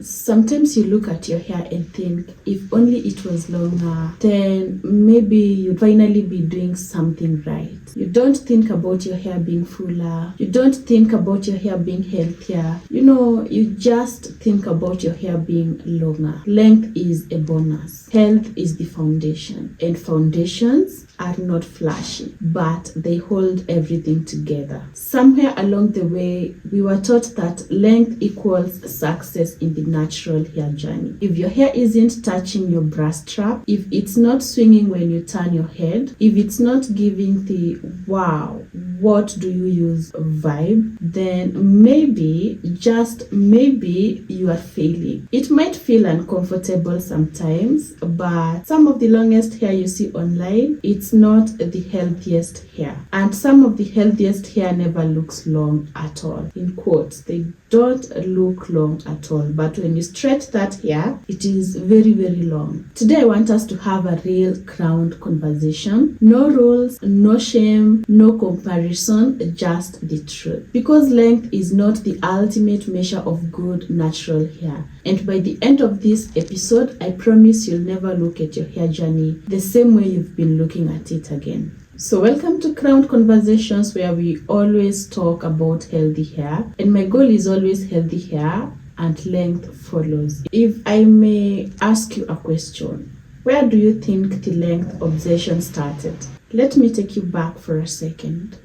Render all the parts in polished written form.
Sometimes you look at your hair and think, if only it was longer, then maybe you'd finally be doing something right. You don't think about your hair being fuller. You don't think about your hair being healthier. You just think about your hair being longer. Length is a bonus. Health is the foundation. And foundations are not flashy, but they hold everything together. Somewhere along the way, we were taught that length equals success in the natural hair journey. If your hair isn't touching your bra strap, if it's not swinging when you turn your head, if it's not giving the wow, what do you use vibe, then maybe, just maybe, you are failing. It might feel uncomfortable sometimes, but some of the longest hair you see online, it's not the healthiest hair. And some of the healthiest hair never looks long at all. In quotes, they don't look long at all, but when you stretch that hair, it is very, very long. Today I want us to have a real crowned conversation. No rules, no shame, no comparison, just the truth. Because length is not the ultimate measure of good natural hair. And by the end of this episode, I promise you'll never look at your hair journey the same way you've been looking at it again. So welcome to Crowned Conversations, where we always talk about healthy hair, and my goal is always healthy hair and length follows. If I may ask you a question, where do you think the length obsession started? Let me take you back for a second.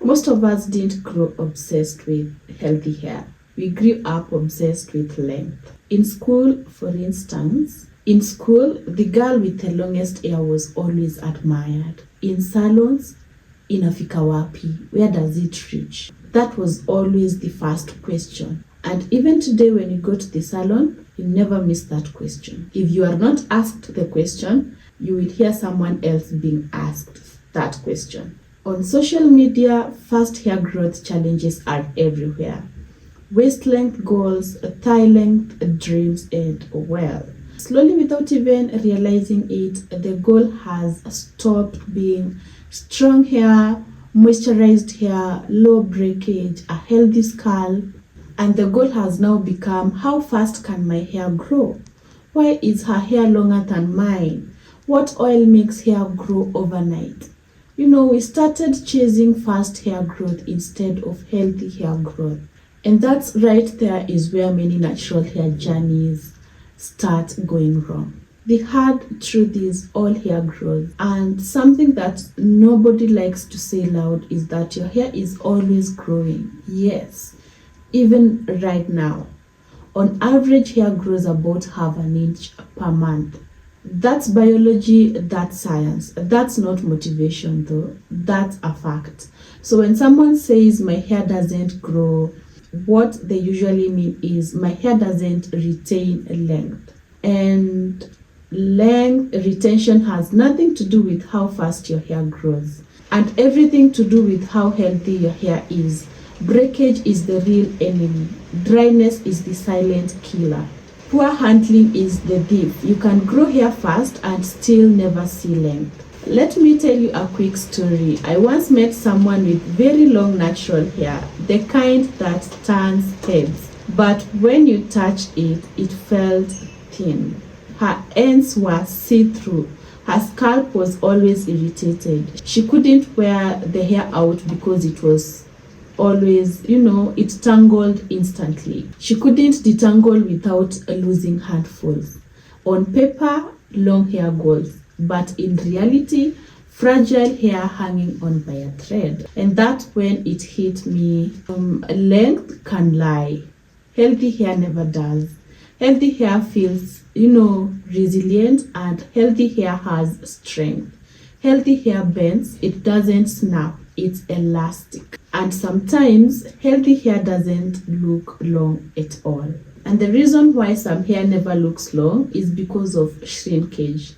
Most of us didn't grow obsessed with healthy hair. We grew up obsessed with length. In school, for instance, the girl with the longest hair was always admired. In salons, inafika wapi? Where does it reach? That was always the first question. And even today, when you go to the salon, you never miss that question. If you are not asked the question, you will hear someone else being asked that question. On social media, fast hair growth challenges are everywhere. Waist length goals, thigh length dreams, and well, slowly, without even realizing it, the goal has stopped being strong hair, moisturized hair, low breakage, a healthy scalp, and the goal has now become, how fast can my hair grow? Why is her hair longer than mine? What oil makes hair grow overnight? We started chasing fast hair growth instead of healthy hair growth. And that's right there is where many natural hair journeys start going wrong. The hard truth is all hair grows, and something that nobody likes to say loud is that your hair is always growing. Yes, even right now. On average, hair grows about half an inch per month. That's biology, that's science. That's not motivation though, that's a fact. So when someone says my hair doesn't grow, what they usually mean is my hair doesn't retain length. And length retention has nothing to do with how fast your hair grows, and everything to do with how healthy your hair is. Breakage is the real enemy. Dryness is the silent killer. Poor handling is the thief. You can grow hair fast and still never see length. Let me tell you a quick story. I once met someone with very long natural hair, the kind that turns heads. But when you touched it, it felt thin. Her ends were see-through. Her scalp was always irritated. She couldn't wear the hair out because it was always, it tangled instantly. She couldn't detangle without losing handfuls. On paper, long hair goals, but in reality, fragile hair hanging on by a thread. And that's when it hit me. Length can lie. Healthy hair never does. Healthy hair feels, resilient, and healthy hair has strength. Healthy hair bends, it doesn't snap, it's elastic. And sometimes healthy hair doesn't look long at all. And the reason why some hair never looks long is because of shrinkage.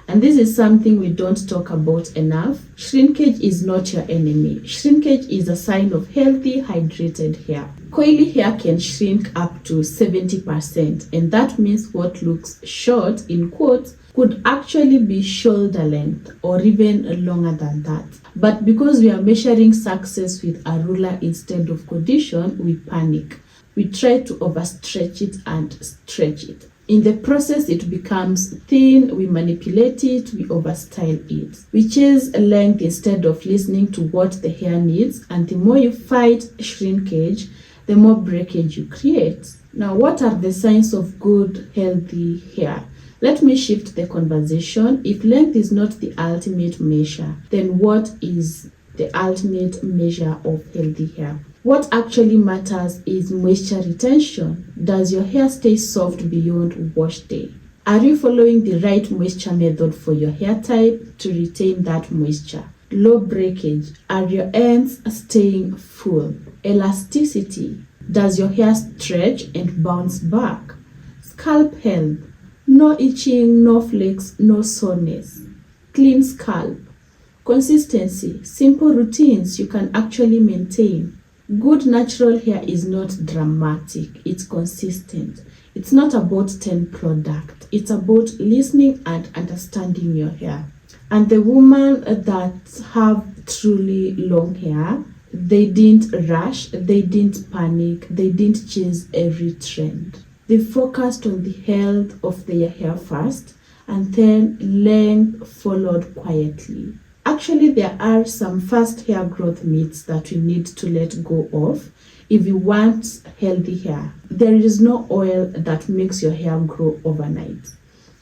And this is something we don't talk about enough. Shrinkage is not your enemy. Shrinkage is a sign of healthy, hydrated hair. Coily hair can shrink up to 70%, and that means what looks short, in quotes, could actually be shoulder length or even longer than that. But because we are measuring success with a ruler instead of condition, we panic. We try to overstretch it and stretch it. In the process, it becomes thin, we manipulate it, we overstyle it. We chase length instead of listening to what the hair needs, and the more you fight shrinkage, the more breakage you create. Now, what are the signs of good, healthy hair? Let me shift the conversation. If length is not the ultimate measure, then what is the ultimate measure of healthy hair? What actually matters is moisture retention. Does your hair stay soft beyond wash day? Are you following the right moisture method for your hair type to retain that moisture? Low breakage. Are your ends staying full? Elasticity. Does your hair stretch and bounce back? Scalp health. No itching, no flakes, no soreness. Clean scalp. Consistency. Simple routines you can actually maintain. Good natural hair is not dramatic, it's consistent. It's not about 10 products, it's about listening and understanding your hair. And the women that have truly long hair, they didn't rush, they didn't panic, they didn't chase every trend. They focused on the health of their hair first, and then length followed quietly. Actually, there are some fast hair growth myths that we need to let go of if you want healthy hair. There is no oil that makes your hair grow overnight.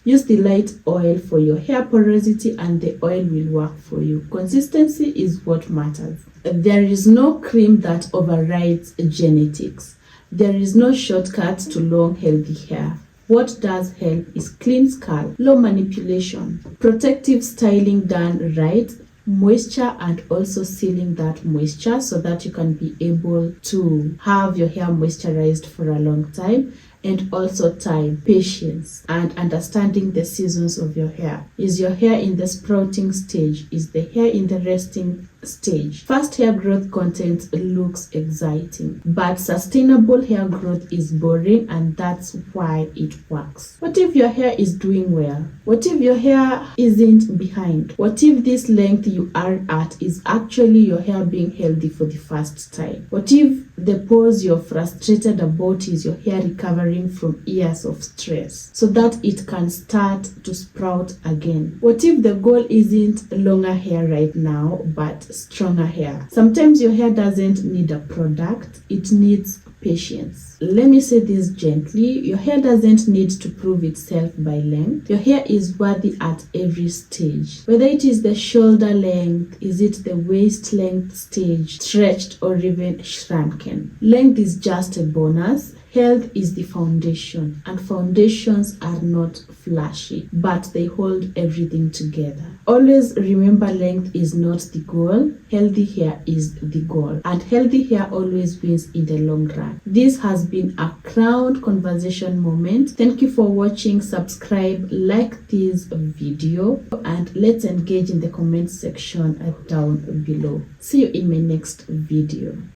Use the light oil for your hair porosity and the oil will work for you. Consistency is what matters. There is no cream that overrides genetics. There is no shortcut to long healthy hair. What does help is clean scalp, low manipulation, protective styling done right, moisture, and also sealing that moisture so that you can be able to have your hair moisturized for a long time, and also time, patience, and understanding the seasons of your hair. Is your hair in the sprouting stage? Is the hair in the resting stage? Fast hair growth content looks exciting, but sustainable hair growth is boring, and that's why it works. What if your hair is doing well? What if your hair isn't behind? What if this length you are at is actually your hair being healthy for the first time? What if the pose you're frustrated about is your hair recovering from years of stress so that it can start to sprout again? What if the goal isn't longer hair right now, but stronger hair? Sometimes your hair doesn't need a product, it needs patience. Let me say this gently, your hair doesn't need to prove itself by length. Your hair is worthy at every stage. Whether it is the shoulder length, is it the waist length stage, stretched or even shrunken. Length is just a bonus. Health is the foundation, and foundations are not flashy, but they hold everything together. Always remember, length is not the goal, healthy hair is the goal, and healthy hair always wins in the long run. This has been a crowned conversation moment. Thank you for watching. Subscribe, like this video, and let's engage in the comment section down below. See you in my next video.